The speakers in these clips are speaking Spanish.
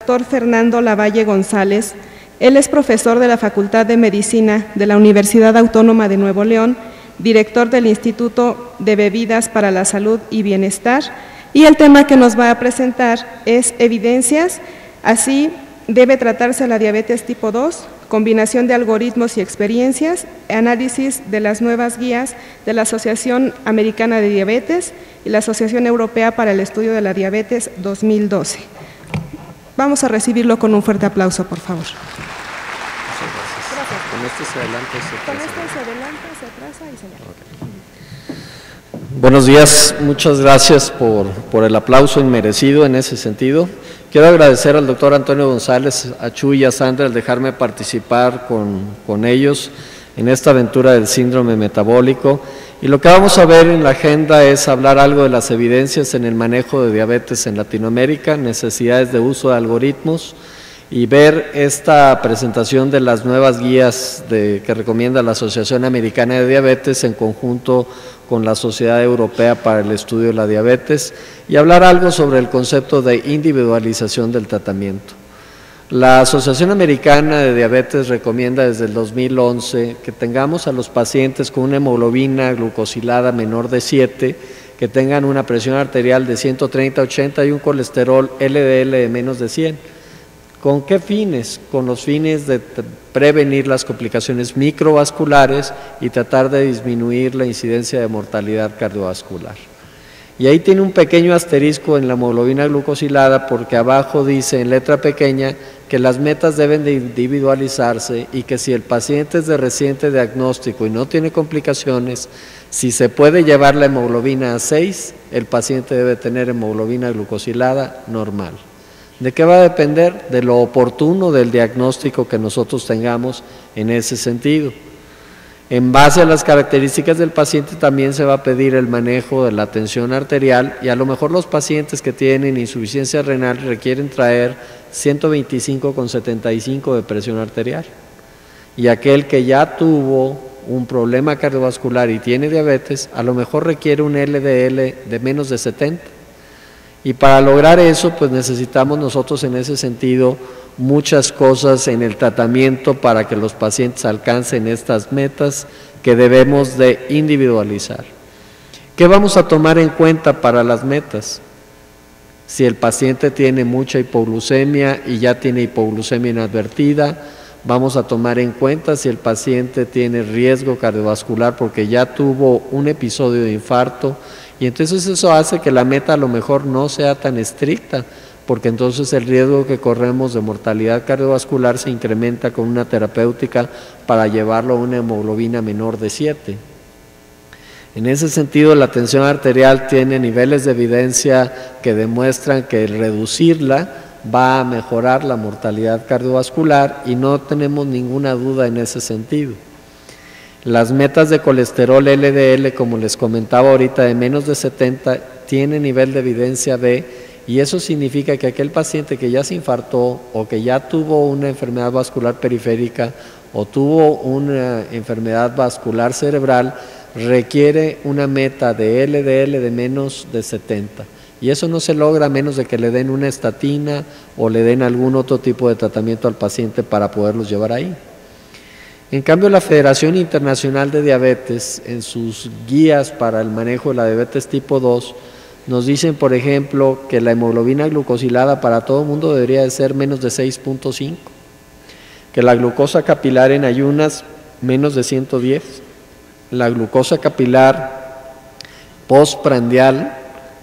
doctor Fernando Lavalle González. Él es profesor de la Facultad de Medicina de la Universidad Autónoma de Nuevo León, director del Instituto de Bebidas para la Salud y Bienestar, y el tema que nos va a presentar es evidencias, así debe tratarse la diabetes tipo 2, combinación de algoritmos y experiencias, análisis de las nuevas guías de la Asociación Americana de Diabetes y la Asociación Europea para el Estudio de la Diabetes 2012. Vamos a recibirlo con un fuerte aplauso, por favor. Gracias. Con este se adelanta y se atrasa. Con este se adelanta, se atrasa y se adelanta. Okay. Buenos días, muchas gracias por el aplauso inmerecido en ese sentido. Quiero agradecer al doctor Antonio González, a Chuy y a Sandra el dejarme participar con ellos en esta aventura del síndrome metabólico. Y lo que vamos a ver en la agenda es hablar algo de las evidencias en el manejo de diabetes en Latinoamérica, necesidades de uso de algoritmos, y ver esta presentación de las nuevas guías que recomienda la Asociación Americana de Diabetes en conjunto con la Sociedad Europea para el Estudio de la Diabetes, y hablar algo sobre el concepto de individualización del tratamiento. La Asociación Americana de Diabetes recomienda desde el 2011 que tengamos a los pacientes con una hemoglobina glucosilada menor de 7, que tengan una presión arterial de 130/80 y un colesterol LDL de menos de 100. ¿Con qué fines? Con los fines de prevenir las complicaciones microvasculares y tratar de disminuir la incidencia de mortalidad cardiovascular. Y ahí tiene un pequeño asterisco en la hemoglobina glucosilada porque abajo dice en letra pequeña que las metas deben de individualizarse y que si el paciente es de reciente diagnóstico y no tiene complicaciones, si se puede llevar la hemoglobina a 6, el paciente debe tener hemoglobina glucosilada normal. ¿De qué va a depender? De lo oportuno del diagnóstico que nosotros tengamos en ese sentido. En base a las características del paciente también se va a pedir el manejo de la tensión arterial y a lo mejor los pacientes que tienen insuficiencia renal requieren traer 125/75 de presión arterial. Y aquel que ya tuvo un problema cardiovascular y tiene diabetes, a lo mejor requiere un LDL de menos de 70. Y para lograr eso, pues necesitamos nosotros en ese sentido muchas cosas en el tratamiento para que los pacientes alcancen estas metas que debemos de individualizar. ¿Qué vamos a tomar en cuenta para las metas? Si el paciente tiene mucha hipoglucemia y ya tiene hipoglucemia inadvertida, vamos a tomar en cuenta si el paciente tiene riesgo cardiovascular porque ya tuvo un episodio de infarto, y entonces eso hace que la meta a lo mejor no sea tan estricta, porque entonces el riesgo que corremos de mortalidad cardiovascular se incrementa con una terapéutica para llevarlo a una hemoglobina menor de 7. En ese sentido, la tensión arterial tiene niveles de evidencia que demuestran que el reducirla va a mejorar la mortalidad cardiovascular y no tenemos ninguna duda en ese sentido. Las metas de colesterol LDL, como les comentaba ahorita, de menos de 70, tiene nivel de evidencia B, y eso significa que aquel paciente que ya se infartó o que ya tuvo una enfermedad vascular periférica o tuvo una enfermedad vascular cerebral requiere una meta de LDL de menos de 70. Y eso no se logra a menos de que le den una estatina o le den algún otro tipo de tratamiento al paciente para poderlos llevar ahí. En cambio, la Federación Internacional de Diabetes, en sus guías para el manejo de la diabetes tipo 2, nos dicen, por ejemplo, que la hemoglobina glucosilada para todo el mundo debería de ser menos de 6.5, que la glucosa capilar en ayunas menos de 110, la glucosa capilar postprandial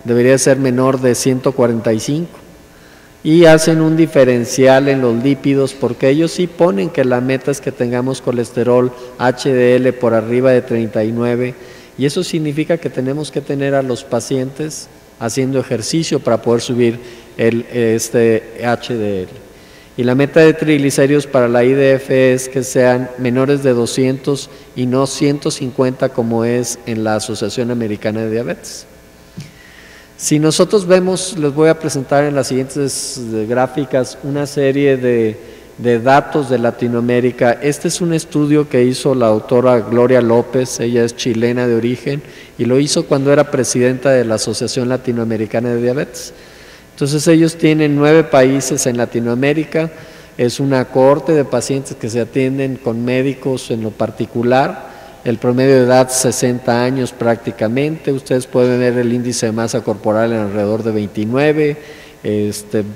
debería ser menor de 145, y hacen un diferencial en los lípidos porque ellos sí ponen que la meta es que tengamos colesterol HDL por arriba de 39, y eso significa que tenemos que tener a los pacientes haciendo ejercicio para poder subir este HDL. Y la meta de triglicéridos para la IDF es que sean menores de 200 y no 150 como es en la Asociación Americana de Diabetes. Si nosotros vemos, les voy a presentar en las siguientes gráficas una serie de datos de Latinoamérica. Este es un estudio que hizo la doctora Gloria López, ella es chilena de origen y lo hizo cuando era presidenta de la Asociación Latinoamericana de Diabetes. Entonces ellos tienen 9 países en Latinoamérica, es una cohorte de pacientes que se atienden con médicos en lo particular, el promedio de edad 60 años prácticamente, ustedes pueden ver el índice de masa corporal en alrededor de 29,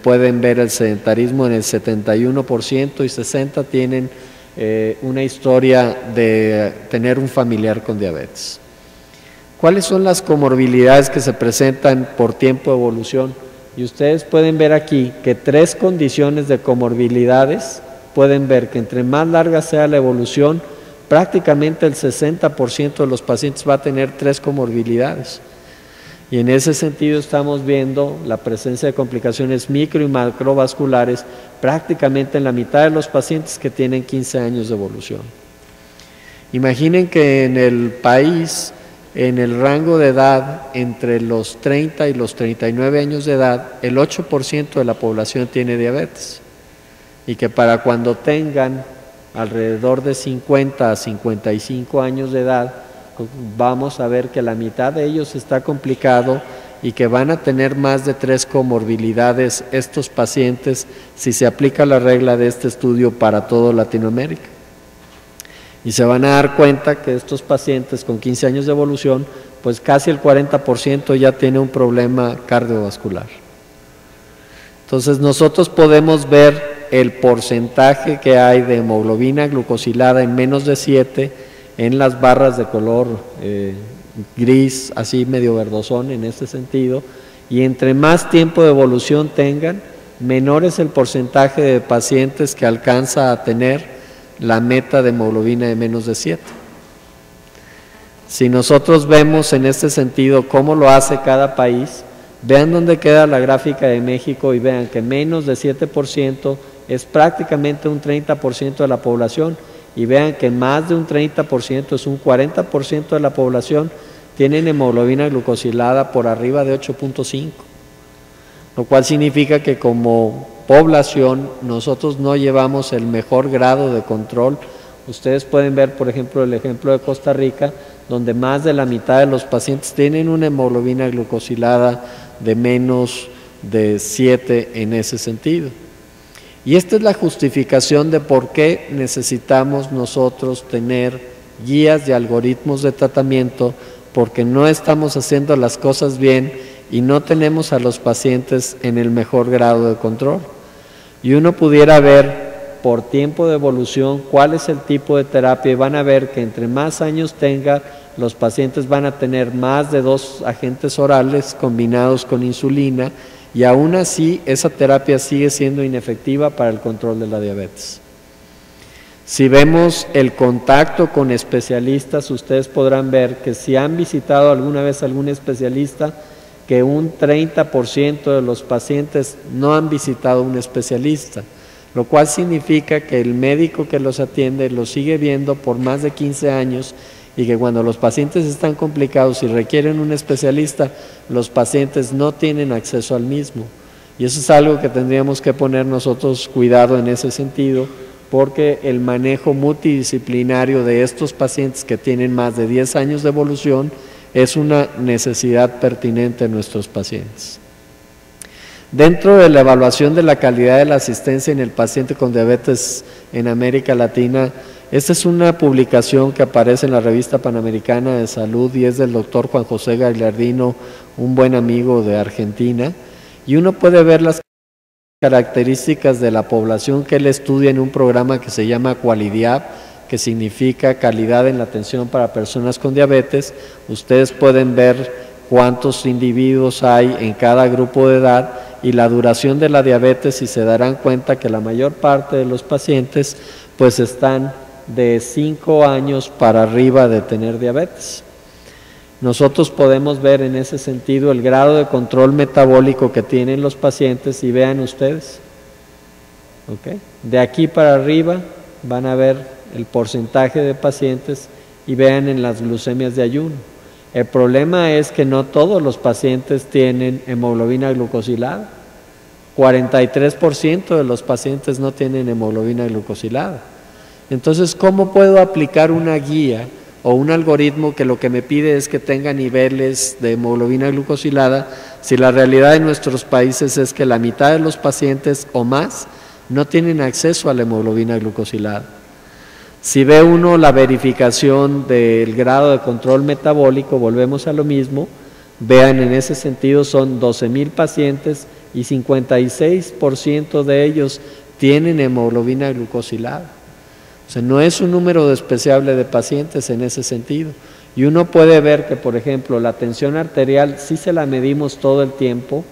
pueden ver el sedentarismo en el 71% y 60 tienen una historia de tener un familiar con diabetes. ¿Cuáles son las comorbilidades que se presentan por tiempo de evolución? Y ustedes pueden ver aquí que 3 condiciones de comorbilidades, pueden ver que entre más larga sea la evolución, prácticamente el 60% de los pacientes va a tener 3 comorbilidades. Y en ese sentido estamos viendo la presencia de complicaciones micro y macrovasculares prácticamente en la mitad de los pacientes que tienen 15 años de evolución. Imaginen que en el país, en el rango de edad entre los 30 y los 39 años de edad, el 8% de la población tiene diabetes. Y que para cuando tengan alrededor de 50 a 55 años de edad, vamos a ver que la mitad de ellos está complicado y que van a tener más de 3 comorbilidades estos pacientes si se aplica la regla de este estudio para toda Latinoamérica. Y se van a dar cuenta que estos pacientes con 15 años de evolución, pues casi el 40% ya tiene un problema cardiovascular. Entonces nosotros podemos ver el porcentaje que hay de hemoglobina glucosilada en menos de 7 en las barras de color gris, así medio verdosón en este sentido, y entre más tiempo de evolución tengan, menor es el porcentaje de pacientes que alcanza a tener la meta de hemoglobina de menos de 7. Si nosotros vemos en este sentido cómo lo hace cada país, vean dónde queda la gráfica de México y vean que menos de 7% es prácticamente un 30% de la población, y vean que más de un 30%, es un 40% de la población, tienen hemoglobina glucosilada por arriba de 8.5, lo cual significa que como población nosotros no llevamos el mejor grado de control. Ustedes pueden ver, por ejemplo, el ejemplo de Costa Rica, donde más de la mitad de los pacientes tienen una hemoglobina glucosilada de menos de 7 en ese sentido. Y esta es la justificación de por qué necesitamos nosotros tener guías y algoritmos de tratamiento, porque no estamos haciendo las cosas bien y no tenemos a los pacientes en el mejor grado de control. Y uno pudiera ver por tiempo de evolución cuál es el tipo de terapia, y van a ver que entre más años tenga, los pacientes van a tener más de 2 agentes orales combinados con insulina, y aún así esa terapia sigue siendo inefectiva para el control de la diabetes. Si vemos el contacto con especialistas, ustedes podrán ver que si han visitado alguna vez algún especialista, que un 30% de los pacientes no han visitado un especialista, lo cual significa que el médico que los atiende los sigue viendo por más de 15 años, y que cuando los pacientes están complicados y requieren un especialista, los pacientes no tienen acceso al mismo. Y eso es algo que tendríamos que poner nosotros cuidado en ese sentido, porque el manejo multidisciplinario de estos pacientes que tienen más de 10 años de evolución es una necesidad pertinente en nuestros pacientes. Dentro de la evaluación de la calidad de la asistencia en el paciente con diabetes en América Latina, esta es una publicación que aparece en la Revista Panamericana de Salud y es del doctor Juan José Gagliardino, un buen amigo de Argentina, y uno puede ver las características de la población que él estudia en un programa que se llama QualiDiab, que significa calidad en la atención para personas con diabetes. Ustedes pueden ver cuántos individuos hay en cada grupo de edad y la duración de la diabetes, y se darán cuenta que la mayor parte de los pacientes pues están de 5 años para arriba de tener diabetes. Nosotros podemos ver en ese sentido el grado de control metabólico que tienen los pacientes, y vean ustedes, ¿okay? De aquí para arriba van a ver el porcentaje de pacientes y vean en las glucemias de ayuno. El problema es que no todos los pacientes tienen hemoglobina glucosilada. 43% de los pacientes no tienen hemoglobina glucosilada. Entonces, ¿cómo puedo aplicar una guía o un algoritmo que lo que me pide es que tenga niveles de hemoglobina glucosilada, si la realidad de nuestros países es que la mitad de los pacientes o más no tienen acceso a la hemoglobina glucosilada. Si ve uno la verificación del grado de control metabólico, volvemos a lo mismo, vean, en ese sentido son 12,000 pacientes y 56% de ellos tienen hemoglobina glucosilada. O sea, no es un número despreciable de pacientes en ese sentido. Y uno puede ver que, por ejemplo, la tensión arterial, si se la medimos todo el tiempo,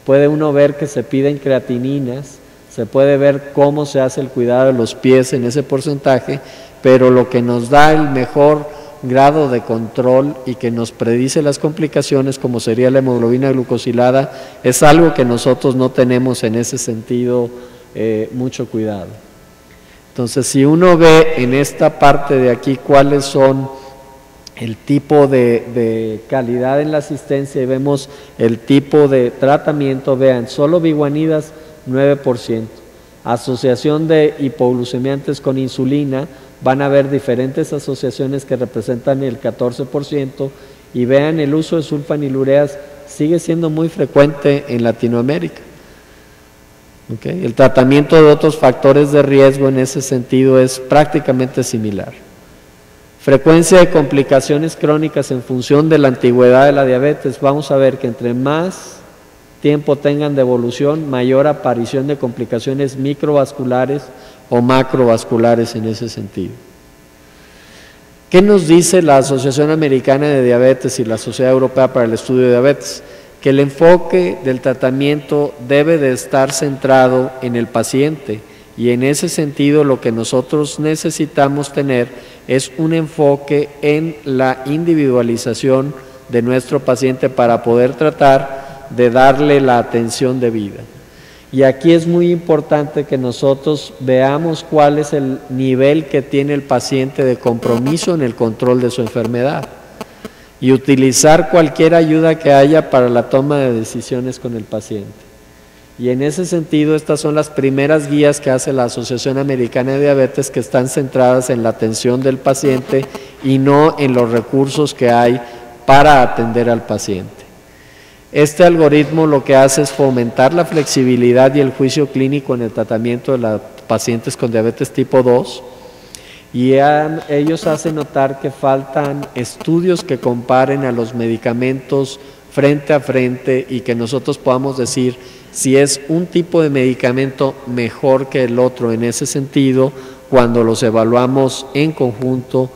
puede uno ver que se piden creatininas, se puede ver cómo se hace el cuidado de los pies en ese porcentaje, pero lo que nos da el mejor grado de control y que nos predice las complicaciones, como sería la hemoglobina glucosilada, es algo que nosotros no tenemos en ese sentido mucho cuidado. Entonces, si uno ve en esta parte de aquí cuáles son el tipo de calidad en la asistencia y vemos el tipo de tratamiento, vean, solo biguanidas 9%, asociación de hipoglucemiantes con insulina, van a ver diferentes asociaciones que representan el 14%, y vean, el uso de sulfanilureas sigue siendo muy frecuente en Latinoamérica. ¿Okay? El tratamiento de otros factores de riesgo en ese sentido es prácticamente similar. Frecuencia de complicaciones crónicas en función de la antigüedad de la diabetes. Vamos a ver que entre más tiempo tengan de evolución, mayor aparición de complicaciones microvasculares o macrovasculares en ese sentido. ¿Qué nos dice la Asociación Americana de Diabetes y la Sociedad Europea para el Estudio de Diabetes? Que el enfoque del tratamiento debe de estar centrado en el paciente, y en ese sentido lo que nosotros necesitamos tener es un enfoque en la individualización de nuestro paciente para poder tratar de darle la atención debida. Y aquí es muy importante que nosotros veamos cuál es el nivel que tiene el paciente de compromiso en el control de su enfermedad, y utilizar cualquier ayuda que haya para la toma de decisiones con el paciente. Y en ese sentido, estas son las primeras guías que hace la Asociación Americana de Diabetes, que están centradas en la atención del paciente y no en los recursos que hay para atender al paciente. Este algoritmo lo que hace es fomentar la flexibilidad y el juicio clínico en el tratamiento de los pacientes con diabetes tipo 2, y ellos hacen notar que faltan estudios que comparen a los medicamentos frente a frente y que nosotros podamos decir si es un tipo de medicamento mejor que el otro en ese sentido, cuando los evaluamos en conjunto,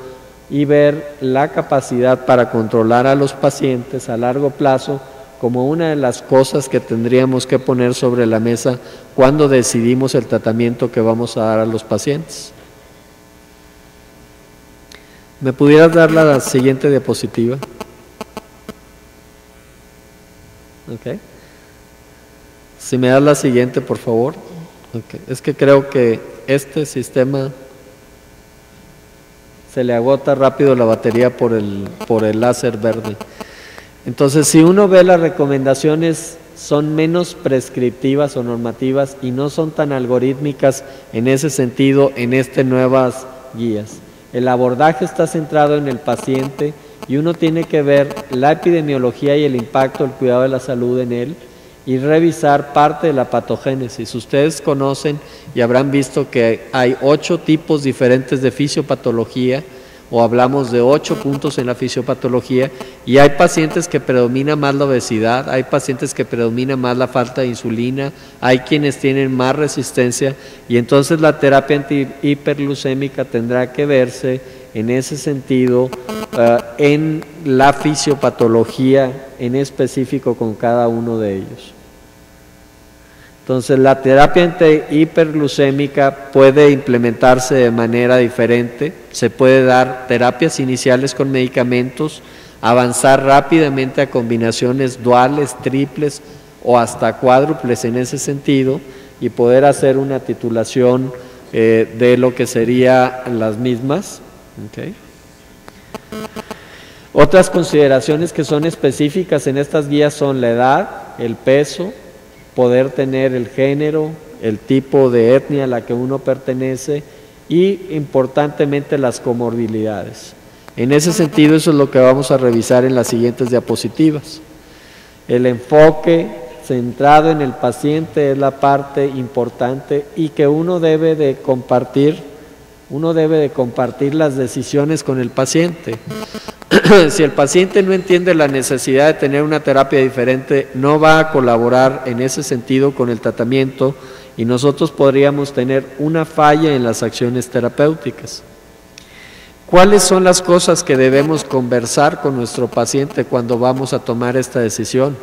y ver la capacidad para controlar a los pacientes a largo plazo como una de las cosas que tendríamos que poner sobre la mesa cuando decidimos el tratamiento que vamos a dar a los pacientes. ¿Me pudieras dar la siguiente diapositiva? Ok. Si me das la siguiente, por favor. Okay. Es que creo que este sistema se le agota rápido la batería por el láser verde. Entonces, si uno ve las recomendaciones, son menos prescriptivas o normativas y no son tan algorítmicas en ese sentido en estas nuevas guías. El abordaje está centrado en el paciente y uno tiene que ver la epidemiología y el impacto del cuidado de la salud en él y revisar parte de la patogénesis. Ustedes conocen y habrán visto que hay 8 tipos diferentes de fisiopatología, o hablamos de 8 puntos en la fisiopatología, y hay pacientes que predomina más la obesidad, hay pacientes que predomina más la falta de insulina, hay quienes tienen más resistencia, y entonces la terapia antihiperglucémica tendrá que verse en ese sentido en la fisiopatología en específico con cada uno de ellos. Entonces, la terapia antihiperglucémica puede implementarse de manera diferente. Se puede dar terapias iniciales con medicamentos, avanzar rápidamente a combinaciones duales, triples o hasta cuádruples en ese sentido, y poder hacer una titulación de lo que serían las mismas. Okay. Otras consideraciones que son específicas en estas guías son la edad, el peso, poder tener el género, el tipo de etnia a la que uno pertenece y, importantemente, las comorbilidades. En ese sentido, eso es lo que vamos a revisar en las siguientes diapositivas. El enfoque centrado en el paciente es la parte importante y que uno debe de compartir las decisiones con el paciente. Si el paciente no entiende la necesidad de tener una terapia diferente, no va a colaborar en ese sentido con el tratamiento y nosotros podríamos tener una falla en las acciones terapéuticas. ¿Cuáles son las cosas que debemos conversar con nuestro paciente cuando vamos a tomar esta decisión?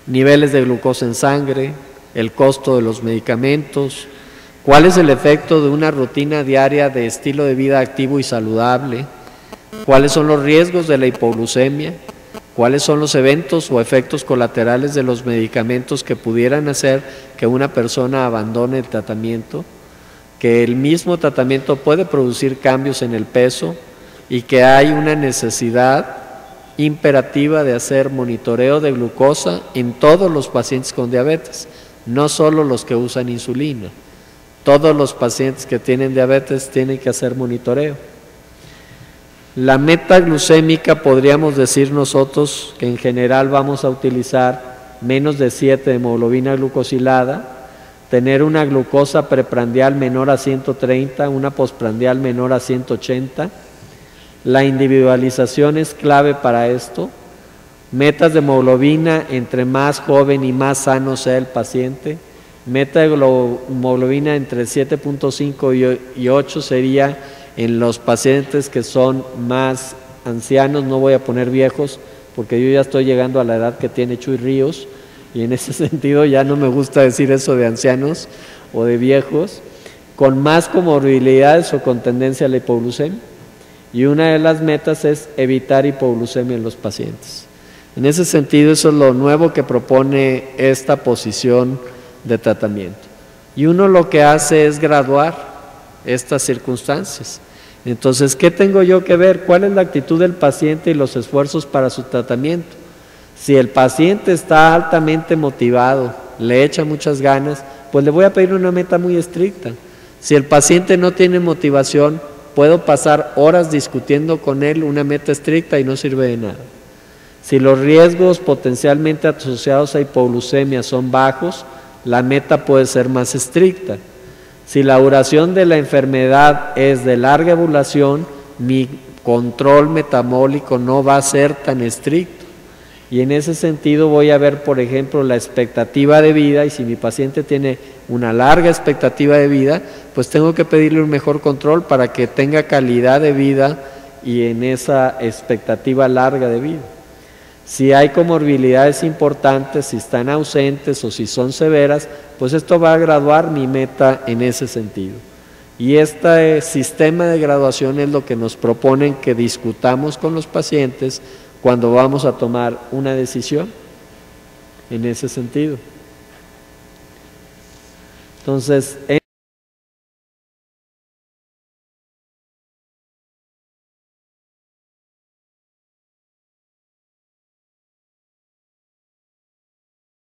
Niveles de glucosa en sangre, el costo de los medicamentos, cuál es el efecto de una rutina diaria de estilo de vida activo y saludable, cuáles son los riesgos de la hipoglucemia, cuáles son los eventos o efectos colaterales de los medicamentos que pudieran hacer que una persona abandone el tratamiento, que el mismo tratamiento puede producir cambios en el peso y que hay una necesidad imperativa de hacer monitoreo de glucosa en todos los pacientes con diabetes, no solo los que usan insulina. Todos los pacientes que tienen diabetes tienen que hacer monitoreo. La meta glucémica podríamos decir nosotros que en general vamos a utilizar menos de 7 de hemoglobina glucosilada, tener una glucosa preprandial menor a 130, una postprandial menor a 180. La individualización es clave para esto. Metas de hemoglobina entre más joven y más sano sea el paciente. Meta de hemoglobina entre 7.5 y 8 sería en los pacientes que son más ancianos, no voy a poner viejos, porque yo ya estoy llegando a la edad que tiene Chuy Ríos, y en ese sentido ya no me gusta decir eso de ancianos o de viejos, con más comorbilidades o con tendencia a la hipoglucemia. Y una de las metas es evitar hipoglucemia en los pacientes. En ese sentido, eso es lo nuevo que propone esta posición de tratamiento. Y uno lo que hace es graduar estas circunstancias. Entonces, ¿qué tengo yo que ver? ¿Cuál es la actitud del paciente y los esfuerzos para su tratamiento? Si el paciente está altamente motivado, le echa muchas ganas, pues le voy a pedir una meta muy estricta. Si el paciente no tiene motivación, puedo pasar horas discutiendo con él una meta estricta y no sirve de nada. Si los riesgos potencialmente asociados a hipoglucemia son bajos, la meta puede ser más estricta. Si la duración de la enfermedad es de larga evolución, mi control metabólico no va a ser tan estricto. Y en ese sentido voy a ver, por ejemplo, la expectativa de vida, y si mi paciente tiene una larga expectativa de vida, pues tengo que pedirle un mejor control para que tenga calidad de vida y en esa expectativa larga de vida. Si hay comorbilidades importantes, si están ausentes o si son severas, pues esto va a graduar mi meta en ese sentido. Y este sistema de graduación es lo que nos proponen que discutamos con los pacientes cuando vamos a tomar una decisión en ese sentido. Entonces,